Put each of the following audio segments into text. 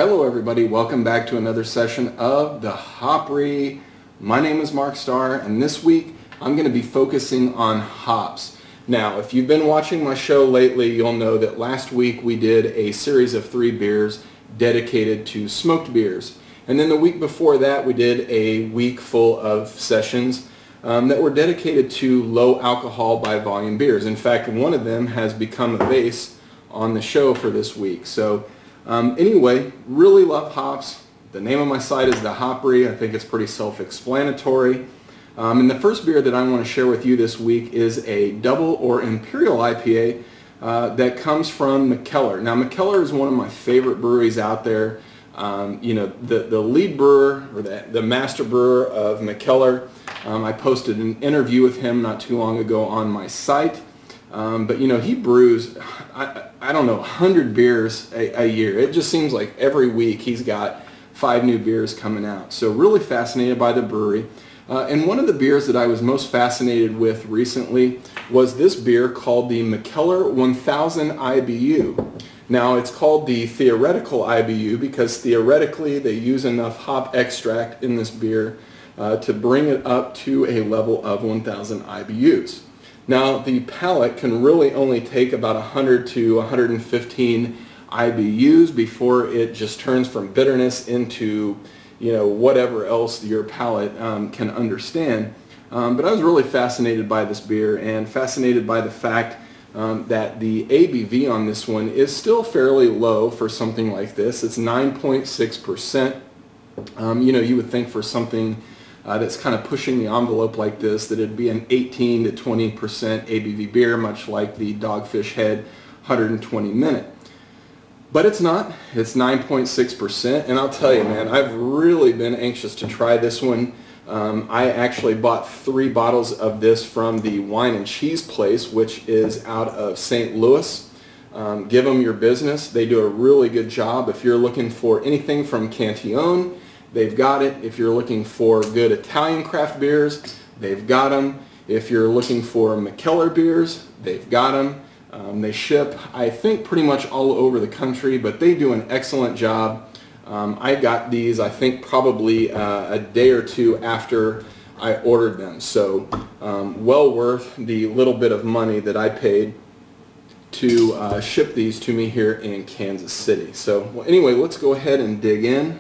Hello everybody, welcome back to another session of the Hopry. My name is Mark Starr, and this week I'm going to be focusing on hops. Now, if you've been watching my show lately, you'll know that last week we did a series of 3 beers dedicated to smoked beers. And then the week before that we did a week full of sessions that were dedicated to low alcohol by volume beers. In fact, one of them has become a base on the show for this week. So anyway, really love hops. The name of my site is the Hopry. I think it's pretty self-explanatory. And the first beer that I want to share with you this week is a double or imperial IPA that comes from Mikkeller. Now, Mikkeller is one of my favorite breweries out there. You know, the lead brewer, or the master brewer of Mikkeller, I posted an interview with him not too long ago on my site. But you know, he brews, I don't know, 100 beers a year. It just seems like every week he's got 5 new beers coming out. So really fascinated by the brewery. And one of the beers that I was most fascinated with recently was this beer called the Mikkeller 1000 IBU. Now, it's called the theoretical IBU because theoretically they use enough hop extract in this beer to bring it up to a level of 1000 IBUs. Now, the palate can really only take about 100 to 115 IBUs before it just turns from bitterness into, you know, whatever else your palate can understand. But I was really fascinated by this beer and fascinated by the fact that the ABV on this one is still fairly low for something like this. It's 9.6%. You know, you would think for something that's kind of pushing the envelope like this that it'd be an 18 to 20% ABV beer, much like the Dogfish Head 120 Minute. But it's not. It's 9.6%, and I'll tell you, man, I've really been anxious to try this one. I actually bought 3 bottles of this from the Wine and Cheese place, which is out of St. Louis. Give them your business. They do a really good job. If you're looking for anything from Cantillon, they've got it. If you're looking for good Italian craft beers, they've got them. If you're looking for Mikkeller beers, they've got them. They ship, I think, pretty much all over the country, but they do an excellent job. I got these, I think, probably a day or 2 after I ordered them. So well worth the little bit of money that I paid to ship these to me here in Kansas City. So well, anyway, let's go ahead and dig in.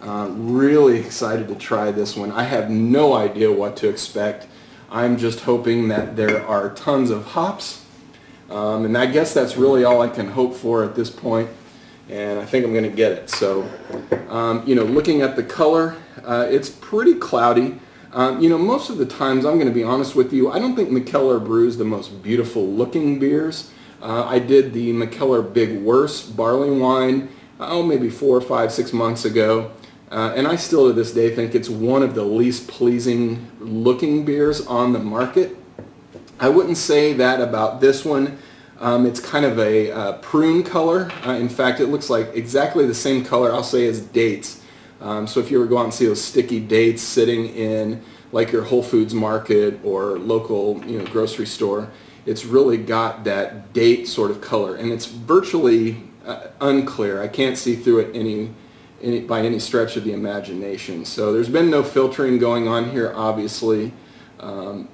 Really excited to try this one. I have no idea what to expect. I'm just hoping that there are tons of hops. And I guess that's really all I can hope for at this point, and I think I'm going to get it. So, you know, looking at the color, it's pretty cloudy. You know, most of the times, I'm going to be honest with you, I don't think Mikkeller brews the most beautiful looking beers. I did the Mikkeller Big Worse barley wine, maybe 4, 5, 6 months ago. And I still to this day think it's one of the least pleasing looking beers on the market. I wouldn't say that about this one. It's kind of a prune color. In fact, it looks like exactly the same color, I'll say, as dates. So if you ever go out and see those sticky dates sitting in like your Whole Foods market or local, you know, grocery store, it's really got that date sort of color, and it's virtually unclear. I can't see through it by any stretch of the imagination. So there's been no filtering going on here, obviously.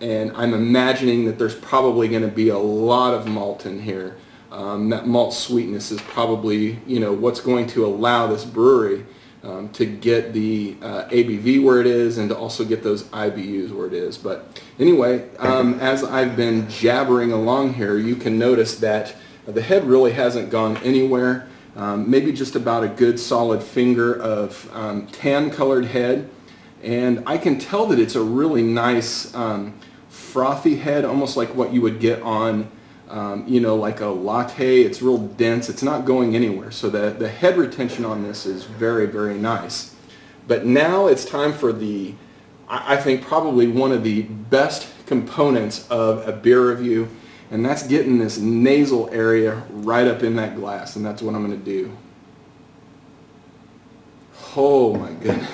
And I'm imagining that there's probably going to be a lot of malt in here. That malt sweetness is probably, you know, what's going to allow this brewery to get the ABV where it is and to also get those IBUs where it is. But anyway, as I've been jabbering along here, you can notice that the head really hasn't gone anywhere. Maybe just about a good solid finger of tan colored head. And I can tell that it's a really nice frothy head, almost like what you would get on, you know, like a latte. It's real dense. It's not going anywhere. So the head retention on this is very, very nice. But now it's time for I think, probably one of the best components of a beer review, and that's getting this nasal area right up in that glass, and that's what I'm going to do. Oh my goodness.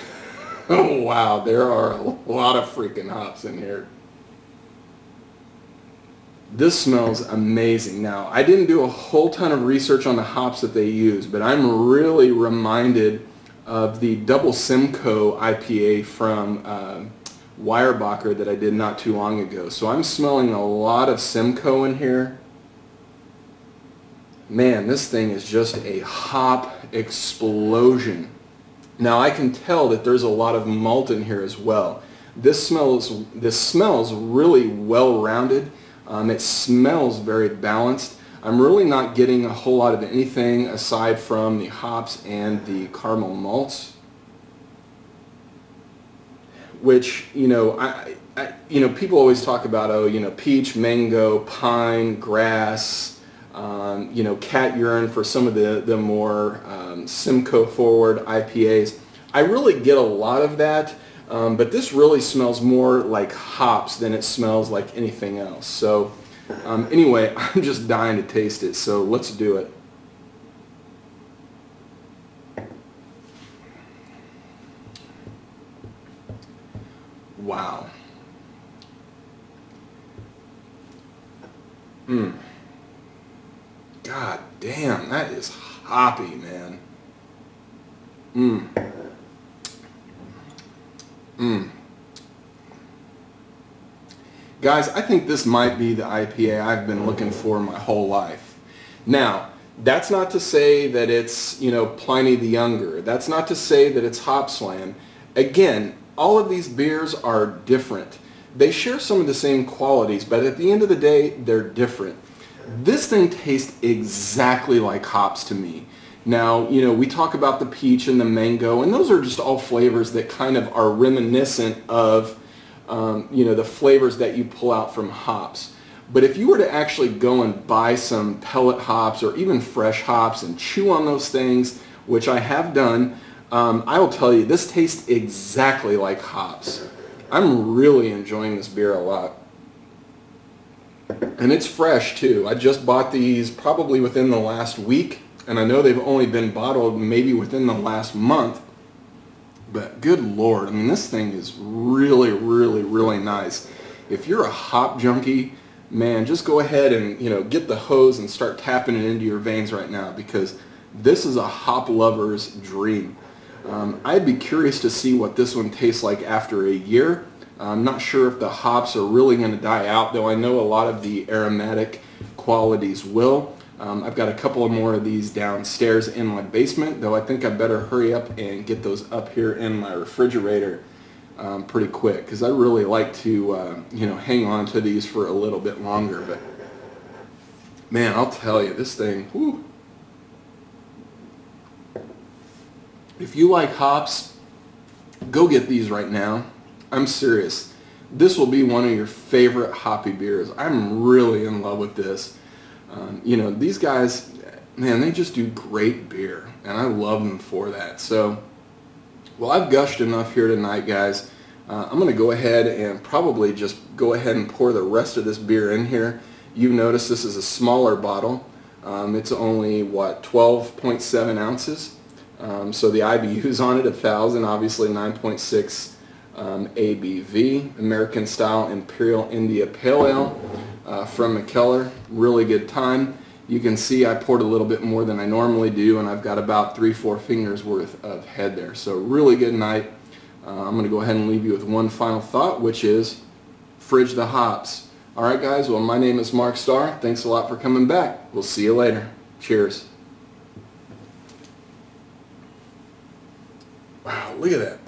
Oh wow, there are a lot of freaking hops in here. This smells amazing. Now, I didn't do a whole ton of research on the hops that they use, but I'm really reminded of the Double Simcoe IPA from Weyerbacher that I did not too long ago. So I'm smelling a lot of Simcoe in here. Man, this thing is just a hop explosion. Now I can tell that there's a lot of malt in here as well. This smells really well-rounded. It smells very balanced. I'm really not getting a whole lot of anything aside from the hops and the caramel malts, which, you know, people always talk about, oh, you know, peach, mango, pine, grass, you know, cat urine for some of the more Simcoe forward IPAs. I really get a lot of that, but this really smells more like hops than it smells like anything else. So anyway, I'm just dying to taste it, so let's do it. Wow. God damn, that is hoppy, man. Guys, I think this might be the IPA I've been looking for my whole life. Now, that's not to say that it's, you know, Pliny the Younger. That's not to say that it's Hop Slam. Again, all of these beers are different. They share some of the same qualities, but at the end of the day, they're different. This thing tastes exactly like hops to me. Now, you know, we talk about the peach and the mango, and those are just all flavors that kind of are reminiscent of, you know, the flavors that you pull out from hops. But if you were to actually go and buy some pellet hops or even fresh hops and chew on those things, which I have done, I will tell you, this tastes exactly like hops. I'm really enjoying this beer a lot. And it's fresh too. I just bought these probably within the last week, and I know they've only been bottled maybe within the last month. But good Lord, I mean, this thing is really, really, really nice. If you're a hop junkie, man, just go ahead and, you know, get the hose and start tapping it into your veins right now, because this is a hop lover's dream. I'd be curious to see what this one tastes like after a year. I'm not sure if the hops are really going to die out, though I know a lot of the aromatic qualities will. I've got a couple of more of these downstairs in my basement, though I think I better hurry up and get those up here in my refrigerator pretty quick, because I really like to you know, hang on to these for a little bit longer. But man, I'll tell you, this thing, whew. If you like hops, go get these right now. I'm serious. This will be one of your favorite hoppy beers. I'm really in love with this. You know, these guys, man, they just do great beer, and I love them for that. So, well, I've gushed enough here tonight, guys. I'm going to go ahead and probably just go ahead and pour the rest of this beer in here. You notice this is a smaller bottle. It's only, what, 12.7 ounces. So the IBU's on it, 1,000, obviously 9.6 ABV, American Style Imperial India Pale Ale from Mikkeller. Really good time. You can see I poured a little bit more than I normally do, and I've got about 3-4 fingers worth of head there. So really good night. I'm going to go ahead and leave you with one final thought, which is fridge the hops. Alright guys, well, my name is Mark Starr. Thanks a lot for coming back. We'll see you later. Cheers. Wow, look at that.